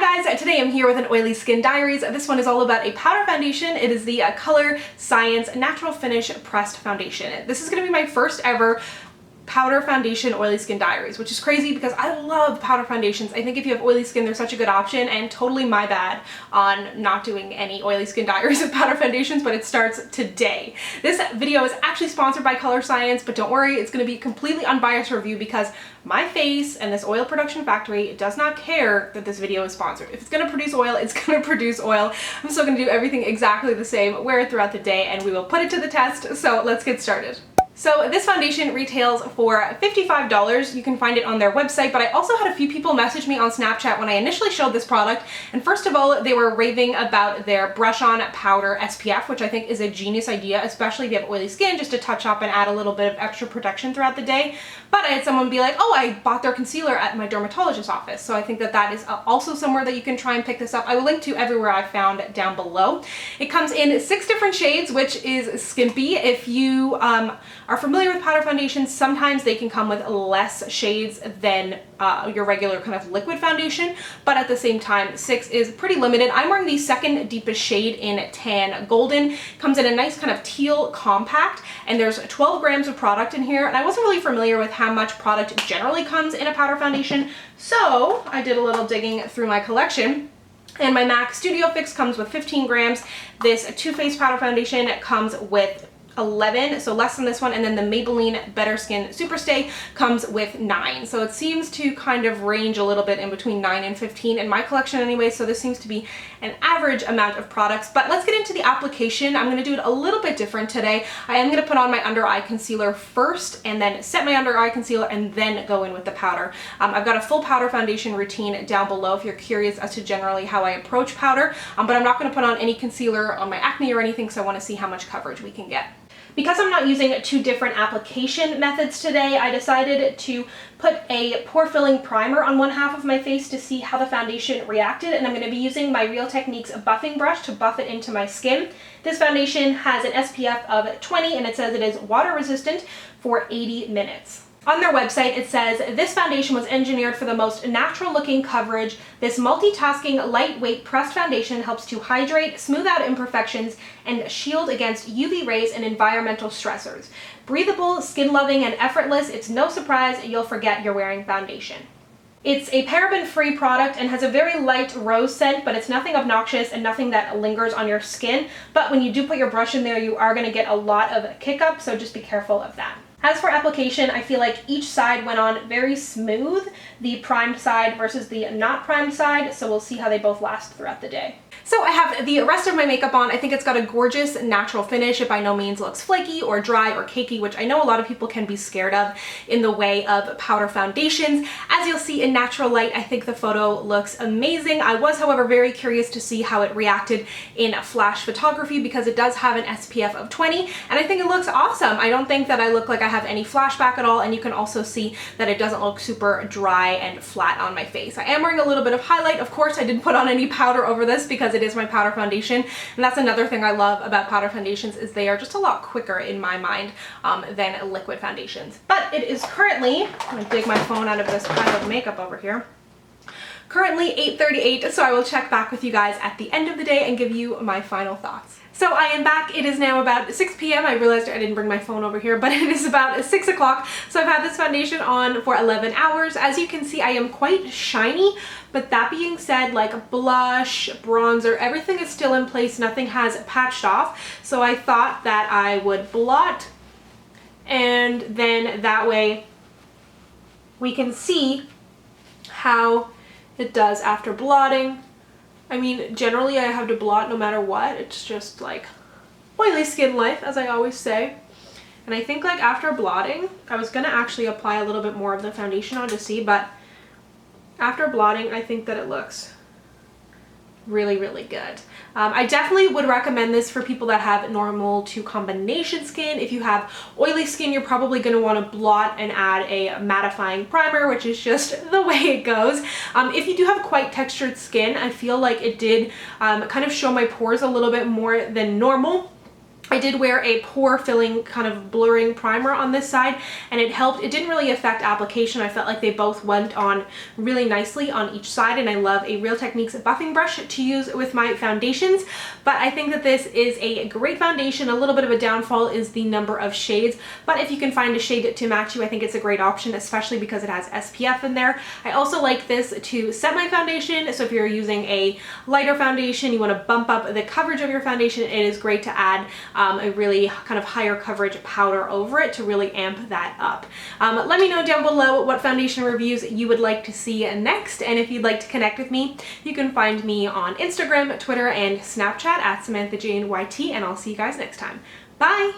Hi guys, today I'm here with an Oily Skin Diaries. This one is all about a powder foundation. It is the Colorescience Natural Finish Pressed Foundation. This is going to be my first ever powder foundation Oily Skin Diaries, which is crazy because I love powder foundations. I think if you have oily skin, they're such a good option, and totally my bad on not doing any Oily Skin Diaries with powder foundations, but it starts today. This video is actually sponsored by Colorescience, but don't worry, it's going to be a completely unbiased review because my face and this oil production factory does not care that this video is sponsored. If it's going to produce oil, it's going to produce oil. I'm still going to do everything exactly the same, wear it throughout the day, and we will put it to the test. So let's get started. So this foundation retails for $55. You can find it on their website, but I also had a few people message me on Snapchat when I initially showed this product, and first of all, they were raving about their brush-on powder SPF, which I think is a genius idea, especially if you have oily skin, just to touch up and add a little bit of extra protection throughout the day. But I had someone be like, oh, I bought their concealer at my dermatologist's office, so I think that that is also somewhere that you can try and pick this up. I will link to everywhere I found down below. It comes in 6 different shades, which is skimpy. If you are familiar with powder foundations, sometimes they can come with less shades than your regular kind of liquid foundation, but at the same time 6 is pretty limited. I'm wearing the second deepest shade in Tan Golden. Comes in a nice kind of teal compact, and there's 12 grams of product in here, and I wasn't really familiar with how much product generally comes in a powder foundation, so I did a little digging through my collection. And my MAC Studio Fix comes with 15 grams. This Too Faced powder foundation comes with 11, so less than this one, and then the Maybelline Better Skin Superstay comes with 9. So it seems to kind of range a little bit in between 9 and 15 in my collection anyway, so this seems to be an average amount of products. But let's get into the application. I'm going to do it a little bit different today. I am going to put on my under eye concealer first, and then set my under eye concealer, and then go in with the powder. I've got a full powder foundation routine down below if you're curious as to generally how I approach powder, but I'm not going to put on any concealer on my acne or anything, so I want to see how much coverage we can get. Because I'm not using 2 different application methods today, I decided to put a pore filling primer on one half of my face to see how the foundation reacted, and I'm going to be using my Real Techniques buffing brush to buff it into my skin. This foundation has an SPF of 20, and it says it is water resistant for 80 minutes. On their website, it says, this foundation was engineered for the most natural looking coverage. This multitasking, lightweight pressed foundation helps to hydrate, smooth out imperfections, and shield against UV rays and environmental stressors. Breathable, skin loving, and effortless, it's no surprise you'll forget you're wearing foundation. It's a paraben-free product and has a very light rose scent, but it's nothing obnoxious and nothing that lingers on your skin. But when you do put your brush in there, you are going to get a lot of kick up, so just be careful of that. As for application, I feel like each side went on very smooth, the primed side versus the not primed side, so we'll see how they both last throughout the day. So I have the rest of my makeup on. I think it's got a gorgeous natural finish. It by no means looks flaky or dry or cakey, which I know a lot of people can be scared of in the way of powder foundations. As you'll see in natural light, I think the photo looks amazing. I was, however, very curious to see how it reacted in flash photography because it does have an SPF of 20, and I think it looks awesome. I don't think that I look like I have any flashback at all, and you can also see that it doesn't look super dry and flat on my face. I am wearing a little bit of highlight. Of course, I didn't put on any powder over this because it is my powder foundation, and that's another thing I love about powder foundations is they are just a lot quicker in my mind than liquid foundations. But it is currently, I'm gonna dig my phone out of this pile of makeup over here, currently 8:38, so I will check back with you guys at the end of the day and give you my final thoughts. So I am back. It is now about 6 p.m. I realized I didn't bring my phone over here, but it is about 6 o'clock. So I've had this foundation on for 11 hours. As you can see, I am quite shiny, but that being said, like blush, bronzer, everything is still in place. Nothing has patched off. So I thought that I would blot, and then that way we can see how it does after blotting. I mean, generally I have to blot no matter what. It's just like oily skin life, as I always say. And I think like after blotting, I was gonna actually apply a little bit more of the foundation on to see, but after blotting, I think that it looks really, really good. I definitely would recommend this for people that have normal to combination skin. If you have oily skin, you're probably going to want to blot and add a mattifying primer, which is just the way it goes. If you do have quite textured skin, I feel like it did kind of show my pores a little bit more than normal. I did wear a pore filling kind of blurring primer on this side, and it helped. It didn't really affect application. I felt like they both went on really nicely on each side, and I love a Real Techniques buffing brush to use with my foundations. But I think that this is a great foundation. A little bit of a downfall is the number of shades, but if you can find a shade to match you, I think it's a great option, especially because it has SPF in there. I also like this to set my foundation, so if you're using a lighter foundation, you want to bump up the coverage of your foundation, it is great to add a really kind of higher coverage powder over it to really amp that up. Let me know down below what foundation reviews you would like to see next, and if you'd like to connect with me, you can find me on Instagram, Twitter, and Snapchat at SamanthaJaneYT, and I'll see you guys next time. Bye!